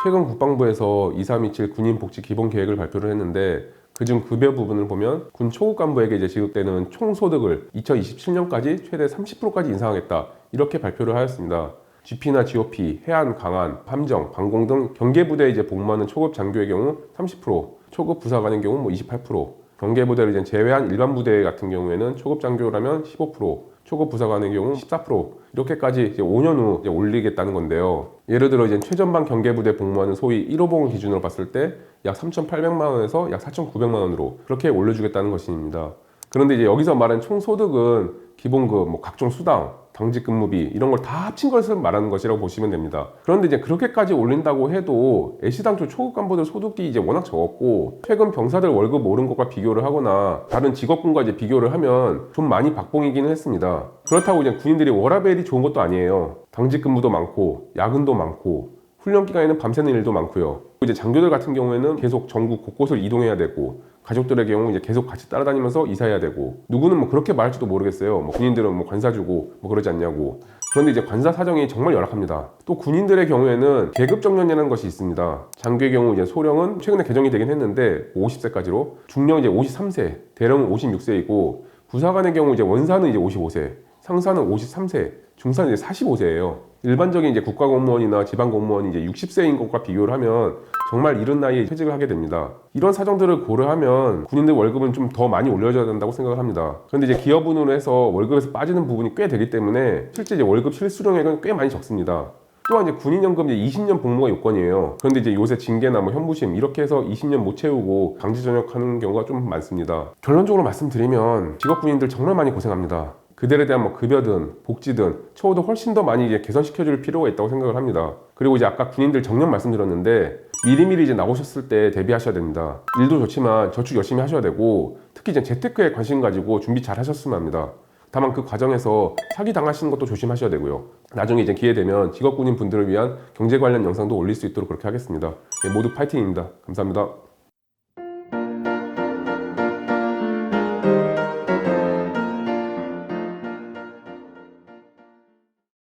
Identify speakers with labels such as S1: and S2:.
S1: 최근 국방부에서 2327 군인 복지 기본 계획을 발표를 했는데 그중 급여 부분을 보면 군 초급 간부에게 이제 지급되는 총 소득을 2027년까지 최대 30%까지 인상하겠다 이렇게 발표를 하였습니다. GP나 GOP, 해안, 강한, 함정, 방공 등 경계부대에 이제 복무하는 초급 장교의 경우 30%, 초급 부사관의 경우 28%, 경계부대를 이제 제외한 일반 부대 같은 경우에는 초급 장교라면 15%, 초급 부사관의 경우 14% 이렇게까지 이제 5년 후 이제 올리겠다는 건데요. 예를 들어 이제 최전방 경계부대 복무하는 소위 1호봉 기준으로 봤을 때 약 3,800만 원에서 약 4,900만 원으로 그렇게 올려주겠다는 것입니다. 그런데 이제 여기서 말하는 총소득은 기본급, 각종 수당, 당직 근무비 이런 걸 다 합친 것을 말하는 것이라고 보시면 됩니다. 그런데 이제 그렇게까지 올린다고 해도 애시당초 초급 간부들 소득이 이제 워낙 적었고 최근 병사들 월급 오른 것과 비교를 하거나 다른 직업군과 이제 비교를 하면 좀 많이 박봉이기는 했습니다. 그렇다고 이제 군인들이 워라밸이 좋은 것도 아니에요. 당직 근무도 많고 야근도 많고 훈련 기간에는 밤새는 일도 많고요. 이제 장교들 같은 경우에는 계속 전국 곳곳을 이동해야 되고 가족들의 경우 이제 계속 같이 따라다니면서 이사해야 되고 누구는 그렇게 말할지도 모르겠어요. 군인들은 관사 주고 그러지 않냐고. 그런데 이제 관사 사정이 정말 열악합니다. 또 군인들의 경우에는 계급 정년이라는 것이 있습니다. 장교의 경우 이제 소령은 최근에 개정이 되긴 했는데 50세까지로 중령 이제 53세, 대령은 56세이고 부사관의 경우 이제 원사는 이제 55세, 상사는 53세, 중사는 이제 45세예요. 일반적인 이제 국가공무원이나 지방공무원이 이제 60세인 것과 비교를 하면 정말 이른 나이에 퇴직을 하게 됩니다. 이런 사정들을 고려하면 군인들 월급은 좀 더 많이 올려줘야 된다고 생각을 합니다. 그런데 이제 기업운으로 해서 월급에서 빠지는 부분이 꽤 되기 때문에 실제 이제 월급 실수령액은 꽤 많이 적습니다. 또한 이제 군인연금 이제 20년 복무가 요건이에요. 그런데 이제 요새 징계나 현부심 이렇게 해서 20년 못 채우고 강제 전역하는 경우가 좀 많습니다. 결론적으로 말씀드리면 직업군인들 정말 많이 고생합니다. 그들에 대한 급여든 복지든 처우도 훨씬 더 많이 이제 개선시켜줄 필요가 있다고 생각을 합니다. 그리고 이제 아까 군인들 정년 말씀드렸는데 미리미리 이제 나오셨을 때 대비하셔야 됩니다. 일도 좋지만 저축 열심히 하셔야 되고 특히 이제 재테크에 관심 가지고 준비 잘 하셨으면 합니다. 다만 그 과정에서 사기 당하시는 것도 조심하셔야 되고요. 나중에 이제 기회 되면 직업군인 분들을 위한 경제 관련 영상도 올릴 수 있도록 그렇게 하겠습니다. 모두 파이팅입니다. 감사합니다.